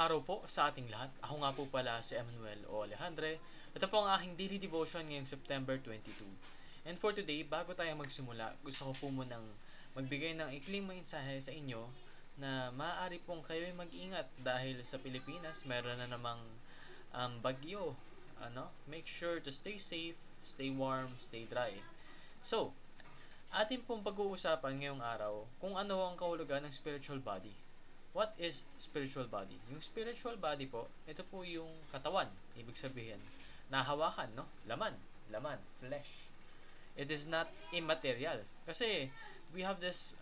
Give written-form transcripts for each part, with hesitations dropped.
araw po sa ating lahat. Ako nga po pala si Emmanuel O. Alejandre. Ito po ang aking daily devotion ngayong September 22. And for today, bago tayo magsimula, gusto ko po munang magbigay ng ikling mensahe sa inyo na maaari pong kayo'y mag-ingat dahil sa Pilipinas meron na namang bagyo. Make sure to stay safe, stay warm, stay dry. So, atin pong pag-uusapan ngayong araw kung ano ang kahulugan ng spiritual body. What is spiritual body? Yung spiritual body po, ito po yung katawan. Ibig sabihin, nahawakan, no? Laman, flesh. It is not immaterial. Kasi, we have this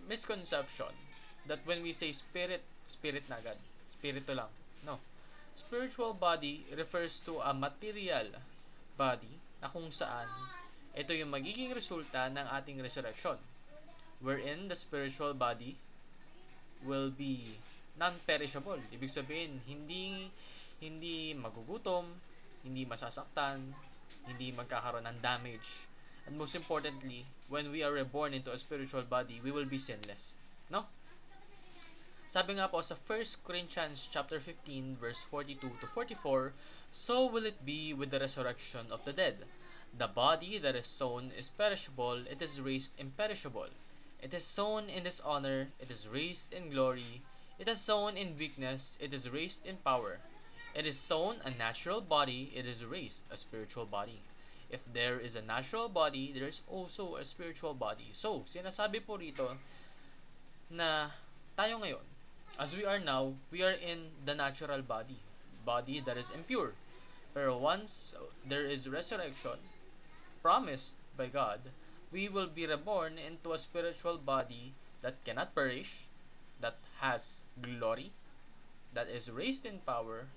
misconception that when we say spirit na agad. Spirito lang. No. Spiritual body refers to a material body na kung saan ito yung magiging resulta ng ating resurrection, wherein the spiritual body will be non-perishable. Ibig sabihin, hindi magugutom, hindi masasaktan, hindi magkakaroon ng damage. And most importantly, when we are reborn into a spiritual body, we will be sinless. No? Sabi nga po sa 1 Corinthians chapter 15 verse 42 to 44, so will it be with the resurrection of the dead. The body that is sown is perishable, it is raised imperishable. It is sown in dishonor, it is raised in glory. It is sown in weakness, it is raised in power. It is sown a natural body, it is raised a spiritual body. If there is a natural body, there is also a spiritual body. So, sinasabi po rito na tayo ngayon, as we are now, we are in the natural body that is impure. Pero once there is resurrection, promised by God, we will be reborn into a spiritual body that cannot perish, that has glory, that is raised in power,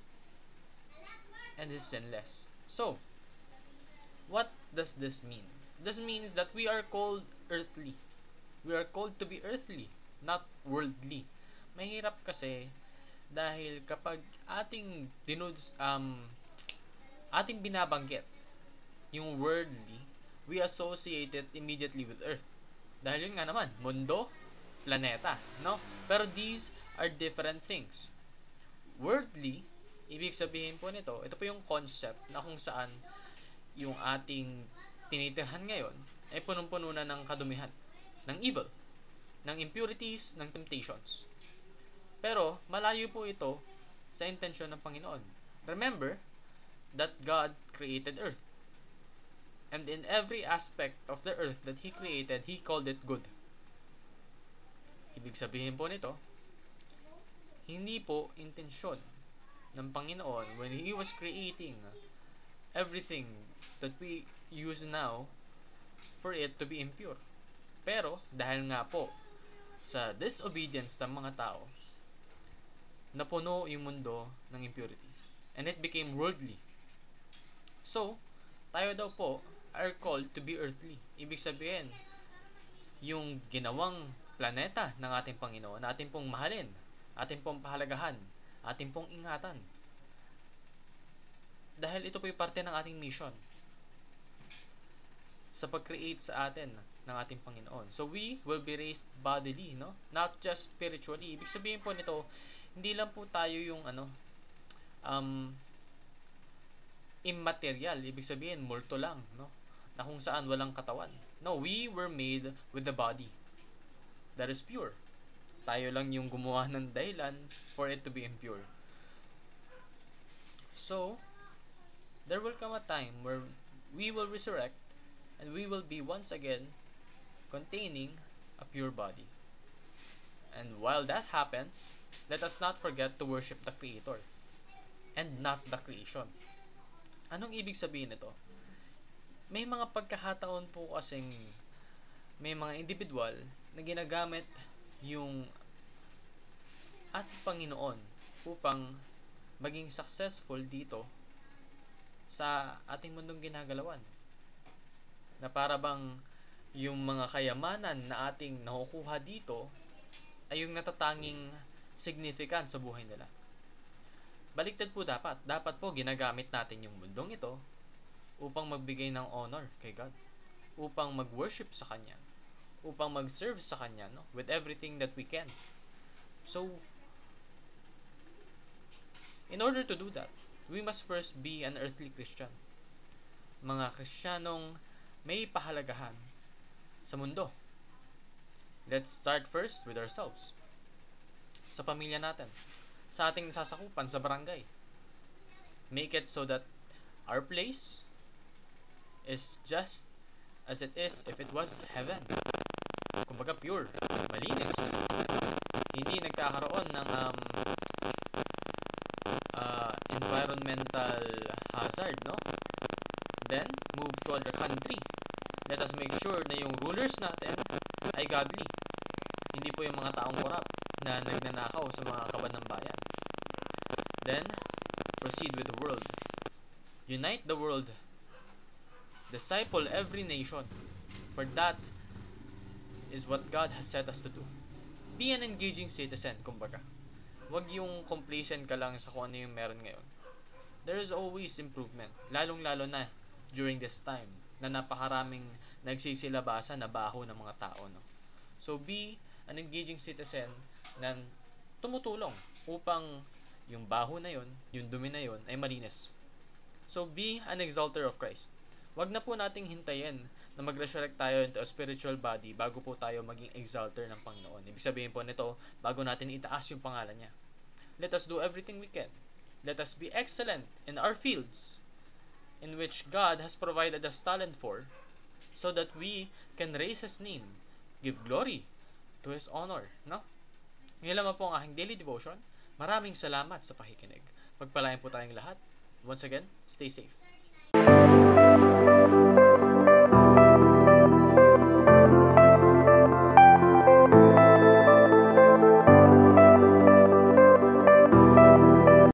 and is sinless. So, what does this mean? This means that we are called earthly. We are called to be earthly, not worldly. Mahirap kasi dahil kapag ating binabanggit yung worldly, we associate it immediately with earth. Dahil yun nga naman, mundo, planeta, no? Pero these are different things. Worldly, ibig sabihin po nito, ito po yung concept na kung saan yung ating tinitirhan ngayon ay punong-puno na ng kadumihan, ng evil, ng impurities, ng temptations. Pero malayo po ito sa intensyon ng Panginoon. Remember that God created earth. And in every aspect of the earth that He created, He called it good. Ibig sabihin po nito, hindi po intensyon ng Panginoon when He was creating everything that we use now for it to be impure. Pero, dahil nga po sa disobedience ng mga tao, napuno yung mundo ng impurity. And it became worldly. So, tayo daw po are called to be earthly. Ibig sabihin, yung ginawang planeta ng ating Panginoon, ating pong mahalin, ating pong pahalagahan, ating pong ingatan. Dahil ito po yung parte ng ating mission sa pag-create sa atin ng ating Panginoon. So we will be raised bodily, no? Not just spiritually. Ibig sabihin po nito, hindi lang po tayo yung immaterial. Ibig sabihin, multo lang, no? Na kung saan walang katawan. No, we were made with the body that is pure. Tayo lang yung gumawa ng dahilan for it to be impure. So, there will come a time where we will resurrect and we will be once again containing a pure body. And while that happens, let us not forget to worship the Creator and not the creation. Anong ibig sabihin nito? May mga pagkakataon po kasing may mga individual na ginagamit yung ating Panginoon upang maging successful dito sa ating mundong ginagalawan. Na para bang yung mga kayamanan na ating nakukuha dito ay yung natatanging significant sa buhay nila. Baliktad po dapat. Dapat po ginagamit natin yung mundong ito upang magbigay ng honor kay God, upang mag-worship sa Kanya, upang mag-serve sa Kanya, no? With everything that we can. So, in order to do that, we must first be an earthly Christian. Mga Kristiyanong may pahalagahan sa mundo. Let's start first with ourselves. Sa pamilya natin. Sa ating nasasakupan sa barangay. Make it so that our place is just as it is if it was heaven. Kumbaga pure, malinis. Hindi nagkakaroon ng environmental hazard, no? Then, move to other country. Let us make sure na yung rulers natin ay godly. Hindi po yung mga taong korap na nagnanakaw sa mga kabad ng bayan. Then, proceed with the world. Unite the world. Disciple every nation. For that is what God has set us to do. Be an engaging citizen, kumbaga. Huwag yung complacent ka lang sa kung ano yung meron ngayon. There is always improvement. Lalong-lalo na during this time na napakaraming nagsisilabasan na baho ng mga tao. No? So, be an engaging citizen na tumutulong upang yung baho na yun, yung dumi na yun, ay malinis. So, be an exalter of Christ. Wag na po nating hintayin na mag-resurrect tayo into a spiritual body bago po tayo maging exalter ng Panginoon. Ibig sabihin po nito, bago natin itaas yung pangalan niya. Let us do everything we can. Let us be excellent in our fields in which God has provided us talent for so that we can raise His name, give glory to His honor. No? Ngayon lamang po ang aking daily devotion. Maraming salamat sa pakikinig. Pagpalain po tayong lahat. Once again, stay safe.